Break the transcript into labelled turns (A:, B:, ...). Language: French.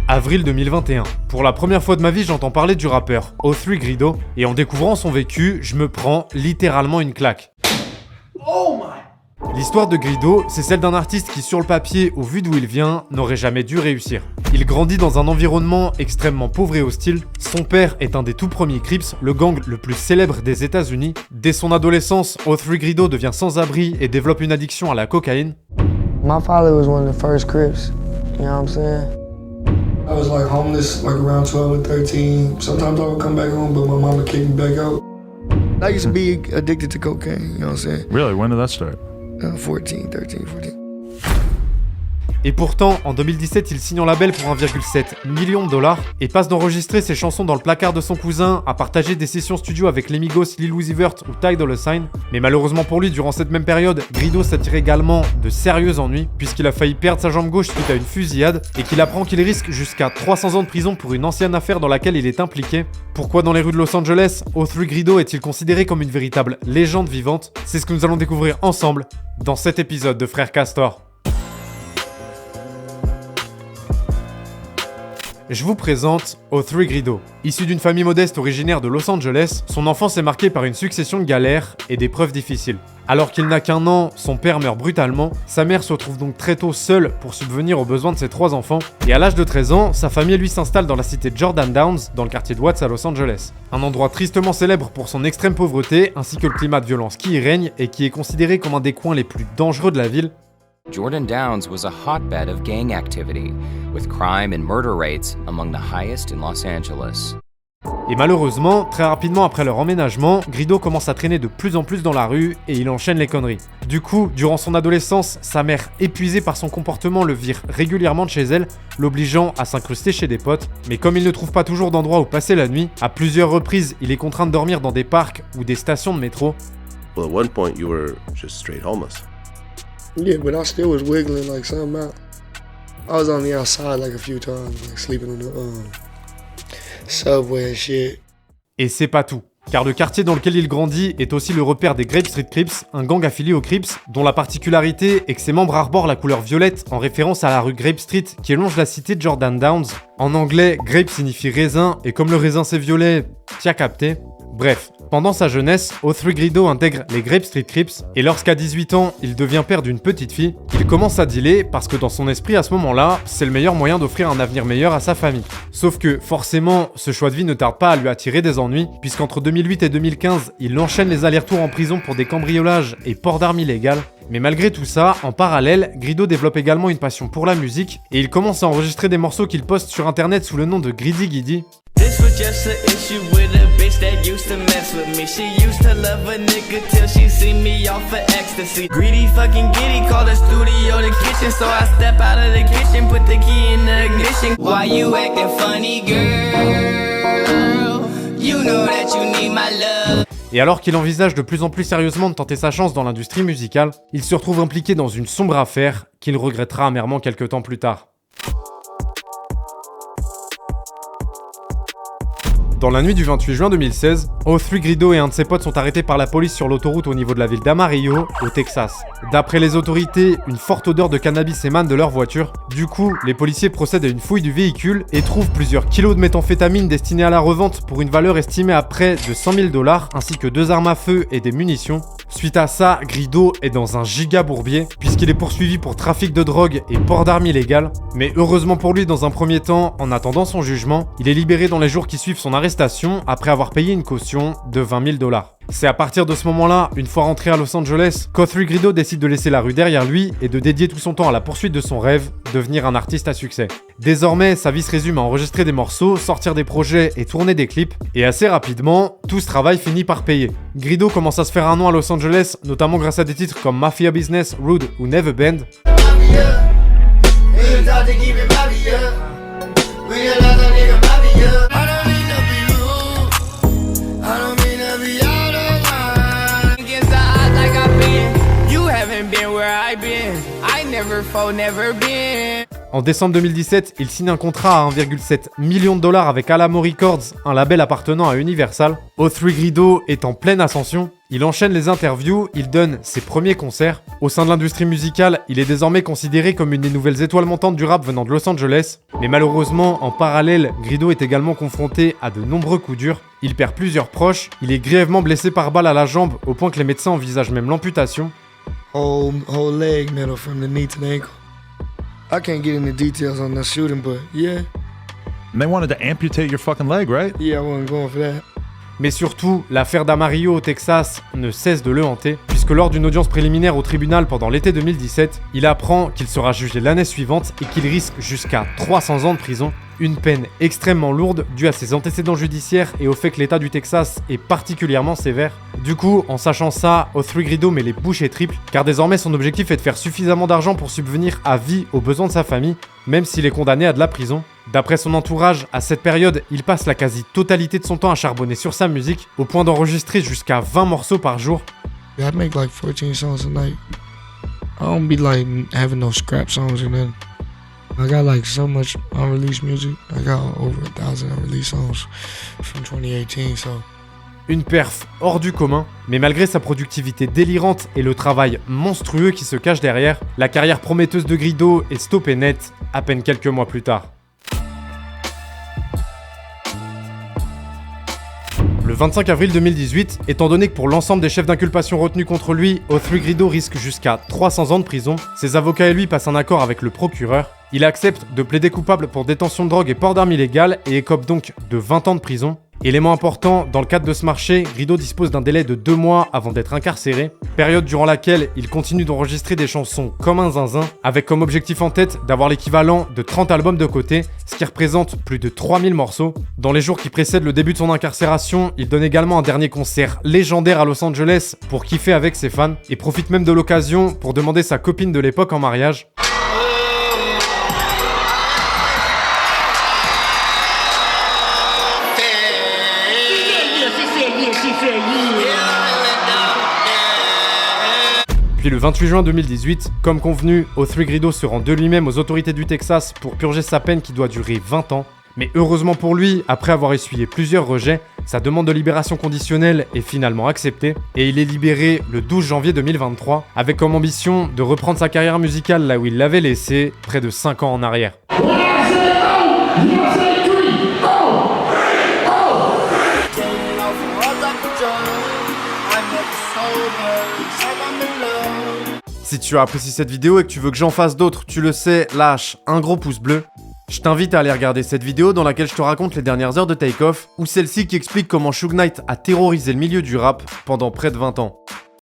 A: Avril 2021. Pour la première fois de ma vie, j'entends parler du rappeur O3 Grido, et en découvrant son vécu, je me prends littéralement une claque.
B: Oh my!
A: L'histoire de Grido, c'est celle d'un artiste qui, sur le papier, au vu d'où il vient, n'aurait jamais dû réussir. Il grandit dans un environnement extrêmement pauvre et hostile. Son père est un des tout premiers Crips, le gang le plus célèbre des États-Unis. Dès son adolescence, O3 Grido devient sans-abri et développe une addiction à la cocaïne.
C: My father was one of the first Crips, you know what I'm saying?
D: I was like homeless like around 12 or 13. Sometimes I would come back home, but my mama kicked me back out. I used to be addicted to cocaine, you know what I'm saying?
E: Really? When did that start?
D: 13, 14.
A: Et pourtant, en 2017, il signe en label pour 1,7 million de dollars et passe d'enregistrer ses chansons dans le placard de son cousin à partager des sessions studio avec les Migos, Lil Uzi Vert ou Ty Dolla $ign. Mais malheureusement pour lui, durant cette même période, Grido s'attire également de sérieux ennuis puisqu'il a failli perdre sa jambe gauche suite à une fusillade et qu'il apprend qu'il risque jusqu'à 300 ans de prison pour une ancienne affaire dans laquelle il est impliqué. Pourquoi dans les rues de Los Angeles, O3 Grido est-il considéré comme une véritable légende vivante? C'est ce que nous allons découvrir ensemble dans cet épisode de Frères Castor. Je vous présente O3 Grido. Issu d'une famille modeste originaire de Los Angeles, son enfance est marquée par une succession de galères et d'épreuves difficiles. Alors qu'il n'a qu'un an, son père meurt brutalement, sa mère se retrouve donc très tôt seule pour subvenir aux besoins de ses 3 enfants, et à l'âge de 13 ans, sa famille lui s'installe dans la cité de Jordan Downs, dans le quartier de Watts à Los Angeles. Un endroit tristement célèbre pour son extrême pauvreté, ainsi que le climat de violence qui y règne et qui est considéré comme un des coins les plus dangereux de la ville.
F: Jordan Downs was a hotbed of gang activity, with crime and murder rates among the highest in Los Angeles.
A: Et malheureusement, très rapidement après leur emménagement, Grido commence à traîner de plus en plus dans la rue et il enchaîne les conneries. Du coup, durant son adolescence, sa mère, épuisée par son comportement, le vire régulièrement de chez elle, l'obligeant à s'incruster chez des potes. Mais comme il ne trouve pas toujours d'endroit où passer la nuit, à plusieurs reprises, il est contraint de dormir dans des parcs ou des stations de métro.
G: Well, at one point you were just straight homeless.
D: Yeah, but I still was wiggling like something out. I was on the outside like a few times, like sleeping on the subway and shit.
A: Et c'est pas tout. Car le quartier dans lequel il grandit est aussi le repère des Grape Street Crips, un gang affilié aux Crips, dont la particularité est que ses membres arborent la couleur violette en référence à la rue Grape Street qui longe la cité de Jordan Downs. En anglais, grape signifie raisin, et comme le raisin c'est violet, t'y as capté. Bref, pendant sa jeunesse, O3 Grido intègre les Grape Street Crips, et lorsqu'à 18 ans, il devient père d'une petite fille, il commence à dealer parce que dans son esprit à ce moment-là, c'est le meilleur moyen d'offrir un avenir meilleur à sa famille. Sauf que, forcément, ce choix de vie ne tarde pas à lui attirer des ennuis, puisqu'entre 2008 et 2015, il enchaîne les allers-retours en prison pour des cambriolages et port d'armes illégales. Mais malgré tout ça, en parallèle, Grido développe également une passion pour la musique, et il commence à enregistrer des morceaux qu'il poste sur internet sous le nom de Greedy Giddy.
B: This was just an issue with a bitch that used to mess with me. She used to love a nigga till she see me off of ecstasy. Greedy fucking giddy, call the studio the kitchen. So I step out of the kitchen, put the key in the ignition. Why you acting funny, girl? You know that you need my love.
A: Et alors qu'il envisage de plus en plus sérieusement de tenter sa chance dans l'industrie musicale, il se retrouve impliqué dans une sombre affaire qu'il regrettera amèrement quelques temps plus tard. Dans la nuit du 28 juin 2016, O3 Grido et un de ses potes sont arrêtés par la police sur l'autoroute au niveau de la ville d'Amarillo, au Texas. D'après les autorités, une forte odeur de cannabis émane de leur voiture. Du coup, les policiers procèdent à une fouille du véhicule et trouvent plusieurs kilos de méthamphétamine destinés à la revente pour une valeur estimée à près de 100 000 $, ainsi que 2 armes à feu et des munitions. Suite à ça, Grido est dans un giga bourbier, puisqu'il est poursuivi pour trafic de drogue et port d'armes illégales. Mais heureusement pour lui, dans un premier temps, en attendant son jugement, il est libéré dans les jours qui suivent son arrestation après avoir payé une caution de 20 000 $. C'est à partir de ce moment-là, une fois rentré à Los Angeles, qu'O3 Grido décide de laisser la rue derrière lui et de dédier tout son temps à la poursuite de son rêve, devenir un artiste à succès. Désormais, sa vie se résume à enregistrer des morceaux, sortir des projets et tourner des clips, et assez rapidement, tout ce travail finit par payer. Grido commence à se faire un nom à Los Angeles, notamment grâce à des titres comme Mafia Business, Rude ou Never Bend. En décembre 2017, il signe un contrat à 1,7 million de dollars avec Alamo Records, un label appartenant à Universal. O3 Greedo est en pleine ascension. Il enchaîne les interviews, il donne ses premiers concerts. Au sein de l'industrie musicale, il est désormais considéré comme une des nouvelles étoiles montantes du rap venant de Los Angeles. Mais malheureusement, en parallèle, Greedo est également confronté à de nombreux coups durs. Il perd plusieurs proches, il est grièvement blessé par balle à la jambe au point que les médecins envisagent même l'amputation.
D: Whole leg metal from the knee to the ankle. I can't get into details on that shooting, but yeah.
E: And they wanted to amputate your fucking leg, right?
D: Yeah, I wasn't going for that.
A: Mais surtout, l'affaire d'Amarillo au Texas ne cesse de le hanter, puisque lors d'une audience préliminaire au tribunal pendant l'été 2017, il apprend qu'il sera jugé l'année suivante et qu'il risque jusqu'à 300 ans de prison. Une peine extrêmement lourde due à ses antécédents judiciaires et au fait que l'état du Texas est particulièrement sévère. Du coup, en sachant ça, O3 Greedo met les bouchées triples, car désormais son objectif est de faire suffisamment d'argent pour subvenir à vie aux besoins de sa famille, même s'il est condamné à de la prison. D'après son entourage, à cette période, il passe la quasi-totalité de son temps à charbonner sur sa musique, au point d'enregistrer jusqu'à 20 morceaux par jour.
D: I make like 14 songs a night. I don't be like having no scrap songs or nothing. I got like so much unreleased music. I got over 1,000 unreleased songs from 2018, so...
A: Une perf hors du commun, mais malgré sa productivité délirante et le travail monstrueux qui se cache derrière, la carrière prometteuse de Greedo est stoppée net à peine quelques mois plus tard. Le 25 avril 2018, étant donné que pour l'ensemble des chefs d'inculpation retenus contre lui, O3 Greedo risque jusqu'à 300 ans de prison, ses avocats et lui passent un accord avec le procureur. Il accepte de plaider coupable pour détention de drogue et port d'armes illégales et écope donc de 20 ans de prison. Élément important, dans le cadre de ce marché, Greedo dispose d'un délai de 2 mois avant d'être incarcéré, période durant laquelle il continue d'enregistrer des chansons comme un zinzin, avec comme objectif en tête d'avoir l'équivalent de 30 albums de côté, ce qui représente plus de 3000 morceaux. Dans les jours qui précèdent le début de son incarcération, il donne également un dernier concert légendaire à Los Angeles pour kiffer avec ses fans, et profite même de l'occasion pour demander sa copine de l'époque en mariage. Puis le 28 juin 2018, comme convenu, O3 Greedo se rend de lui-même aux autorités du Texas pour purger sa peine qui doit durer 20 ans. Mais heureusement pour lui, après avoir essuyé plusieurs rejets, sa demande de libération conditionnelle est finalement acceptée et il est libéré le 12 janvier 2023 avec comme ambition de reprendre sa carrière musicale là où il l'avait laissée, près de 5 ans en arrière. Si tu as apprécié cette vidéo et que tu veux que j'en fasse d'autres, tu le sais, lâche un gros pouce bleu. Je t'invite à aller regarder cette vidéo dans laquelle je te raconte les dernières heures de Take Off, ou celle-ci qui explique comment Suge Knight a terrorisé le milieu du rap pendant près de 20 ans.